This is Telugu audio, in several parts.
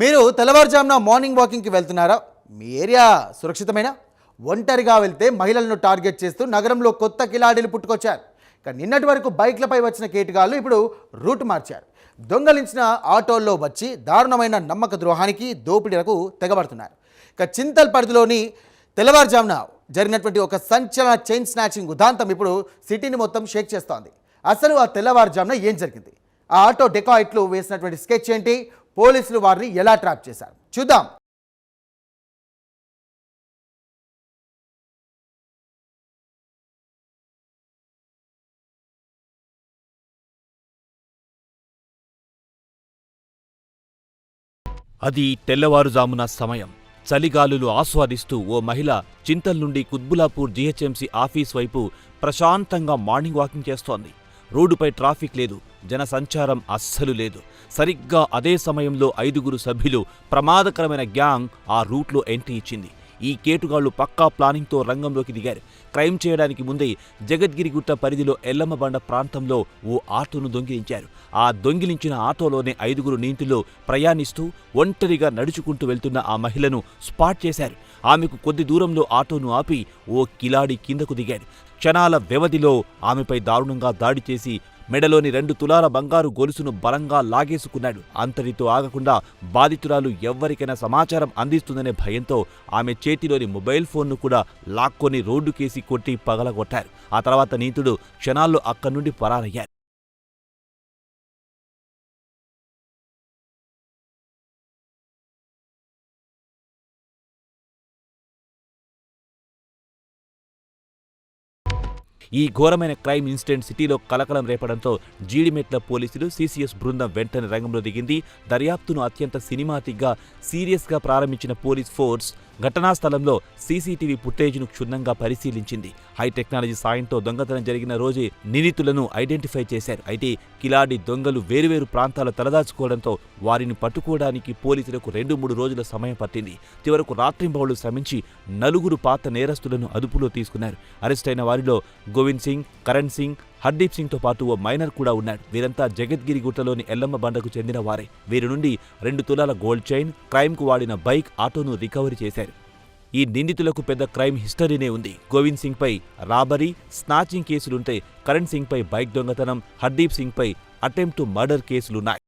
మీరు తెల్లవారుజామున మార్నింగ్ వాకింగ్కి వెళ్తున్నారా? మీ ఏరియా సురక్షితమేనా? ఒంటరిగా వెళ్తే మహిళలను టార్గెట్ చేస్తూ నగరంలో కొత్త కిలాడీలు పుట్టుకొచ్చారు. ఇక నిన్నటి వరకు బైక్లపై వచ్చిన కేటుగాళ్ళు ఇప్పుడు రూట్ మార్చారు. దొంగలించిన ఆటోల్లో వచ్చి దారుణమైన నమ్మక ద్రోహానికి దోపిడీలకు తెగబడుతున్నారు. ఇక చింతల్ పరిధిలోని తెల్లవారుజామున జరిగినటువంటి ఒక సంచలన చైన్ స్నాచింగ్ ఉదాంతం ఇప్పుడు సిటీని మొత్తం షేక్ చేస్తోంది. అసలు ఆ తెల్లవారుజామున ఏం జరిగింది? ఆ ఆటో డెకాయిట్లు వేసినటువంటి స్కెచ్ ఏంటి? పోలీసులు వారిని ఎలా ట్రాప్ చేశారు చూద్దాం. అది తెల్లవారుజామున సమయం. చలిగాలులు ఆస్వాదిస్తూ ఓ మహిళ చింతల్ నుండి కుత్బులాపూర్ జీహెచ్ఎంసీ ఆఫీస్ వైపు ప్రశాంతంగా మార్నింగ్ వాకింగ్ చేస్తోంది. రోడ్డుపై ట్రాఫిక్ లేదు, జనసంచారం అస్సలు లేదు. సరిగ్గా అదే సమయంలో 5 సభ్యులు ప్రమాదకరమైన గ్యాంగ్ ఆ రూట్లో ఎంట్రీ ఇచ్చింది. ఈ కేటుగాళ్లు పక్కా ప్లానింగ్తో రంగంలోకి దిగారు. క్రైమ్ చేయడానికి ముందే జగద్గిరిగుట్ట పరిధిలో ఎల్లమ్మబండ ప్రాంతంలో ఓ ఆటోను దొంగిలించారు. ఆ దొంగిలించిన ఆటోలోనే 5 నీటిలో ప్రయాణిస్తూ ఒంటరిగా నడుచుకుంటూ వెళ్తున్న ఆ మహిళను స్పాట్ చేశారు. ఆమెకు కొద్ది దూరంలో ఆటోను ఆపి ఓ కిలాడి కిందకు దిగాడు. క్షణాల వ్యవధిలో ఆమెపై దారుణంగా దాడి చేసి మెడలోని 2 తులాల బంగారు గొలుసును బలంగా లాగేసుకున్నాడు. అంతటితో ఆగకుండా బాధితురాలు ఎవ్వరికైనా సమాచారం అందిస్తుందనే భయంతో ఆమె చేతిలోని మొబైల్ ఫోన్ను కూడా లాక్కొని రోడ్డుకేసి కొట్టి పగలగొట్టారు. ఆ తర్వాత నీతుడు క్షణాల్లో అక్కడి నుండి పరారయ్యారు. ఈ ఘోరమైన క్రైమ్ ఇన్సిడెంట్ సిటీలో కలకలం రేపడంతో జీడిమెట్ల పోలీసులు సిసిఎస్ బృందం వెంటనే రంగంలో దిగింది. దర్యాప్తును అత్యంత సినిమాటిక్గా సీరియస్గా ప్రారంభించిన పోలీస్ ఫోర్స్ ఘటనా స్థలంలో సీసీటీవీ ఫుటేజ్ను క్షుణ్ణంగా పరిశీలించింది. హై టెక్నాలజీ సాయంతో దొంగతనం జరిగిన రోజే నిందితులను ఐడెంటిఫై చేశారు. అయితే కిలాడి దొంగలు వేరువేరు ప్రాంతాలు తలదాచుకోవడంతో వారిని పట్టుకోవడానికి పోలీసులకు 2-3 రోజుల సమయం పట్టింది. చివరకు రాత్రింబవళ్లు శ్రమించి 4 పాత నేరస్తులను అదుపులో తీసుకున్నారు. అరెస్టైన వారిలో గోవింద్ సింగ్, కరణ్ సింగ్, హర్దీప్ సింగ్తో పాటు ఓ మైనర్ కూడా ఉన్నాడు. వీరంతా జగద్గిరి గుట్టలోని ఎల్లమ్మ బండకు చెందిన వారే. వీరి నుండి 2 తులాల గోల్డ్ చైన్, క్రైమ్కు వాడిన బైక్, ఆటోను రికవరీ చేశారు. ఈ నిందితులకు పెద్ద క్రైమ్ హిస్టరీనే ఉంది. గోవింద్ సింగ్పై రాబరీ, స్నాచింగ్ కేసులుంటే కరణ్ సింగ్పై బైక్ దొంగతనం, హర్దీప్ సింగ్పై అటెంప్ట్ టు మర్డర్ కేసులున్నాయి.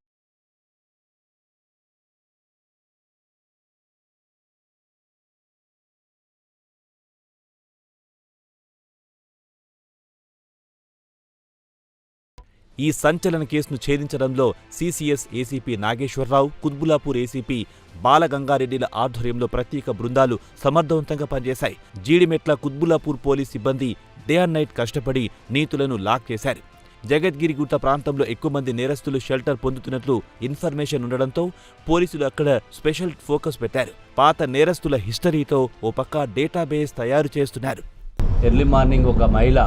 ఈ సంచలన కేసును ఛేదించడంలో CCS ACP Nageswara Rao, Quthbullapur ACP బాలగంగారెడ్డిల ఆధ్వర్యంలో ప్రత్యేక బృందాలు సమర్థవంతంగా పనిచేశాయి. జీడిమెట్ల కుత్బులాపూర్ పోలీస్ సిబ్బంది డే అండ్ నైట్ కష్టపడి నీతులను లాక్ చేశారు. జగద్గిరిగుట్ట ప్రాంతంలో ఎక్కువ మంది నేరస్తులు షెల్టర్ పొందుతున్నట్లు ఇన్ఫర్మేషన్ ఉండడంతో పోలీసులు అక్కడ స్పెషల్ ఫోకస్ పెట్టారు. పాత నేరస్తుల హిస్టరీతో ఓ పక్క డేటాబేస్ తయారు చేస్తున్నారు. ఎర్లీ మార్నింగ్ ఒక మహిళ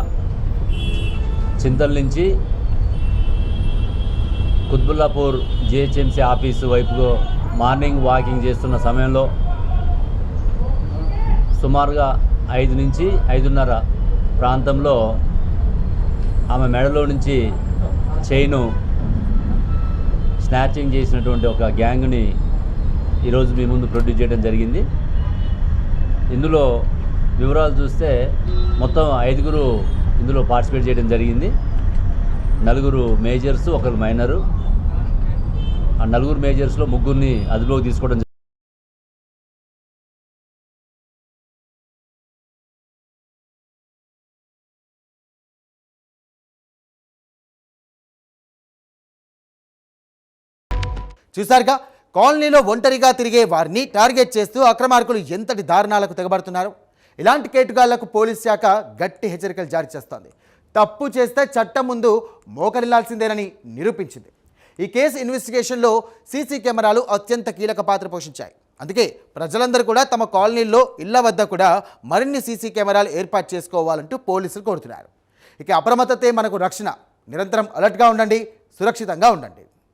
చింతల్ నుంచి కుత్బుల్లాపూర్ జిహెచ్ఎంసీ ఆఫీసు వైపుకు మార్నింగ్ వాకింగ్ చేస్తున్న సమయంలో సుమారుగా 5 నుంచి 5:30 ప్రాంతంలో ఆమె మెడలో నుంచి చైను స్నాచింగ్ చేసినటువంటి ఒక గ్యాంగ్ని ఈరోజు మీ ముందు ప్రొడ్యూస్ చేయడం జరిగింది. ఇందులో వివరాలు చూస్తే మొత్తం 5 ఇందులో పార్టిసిపేట్ చేయడం జరిగింది. 4 మేజర్స్, 1 మైనరు. ఆ 4 మేజర్స్లో 3 అదుపులోకి తీసుకోవడం జరిగింది. చూసారుగా, కాలనీలో ఒంటరిగా తిరిగే వారిని టార్గెట్ చేస్తూ అక్రమార్కులు ఎంతటి దారుణాలకు తెగబడుతున్నారు. ఇలాంటి కేటుగాళ్లకు పోలీస్ శాఖ గట్టి హెచ్చరికలు జారీ చేస్తోంది. తప్పు చేస్తే చట్టం ముందు మోకరిల్లాల్సిందేనని నిరూపించింది. ఈ కేసు ఇన్వెస్టిగేషన్లో సీసీ కెమెరాలు అత్యంత కీలక పాత్ర పోషించాయి. అందుకే ప్రజలందరూ కూడా తమ కాలనీల్లో ఇళ్ల వద్ద కూడా మరిన్ని సీసీ కెమెరాలు ఏర్పాటు చేసుకోవాలంటూ పోలీసులు కోరుతున్నారు. ఇక అప్రమత్తతే మనకు రక్షణ. నిరంతరం అలర్ట్గా ఉండండి, సురక్షితంగా ఉండండి.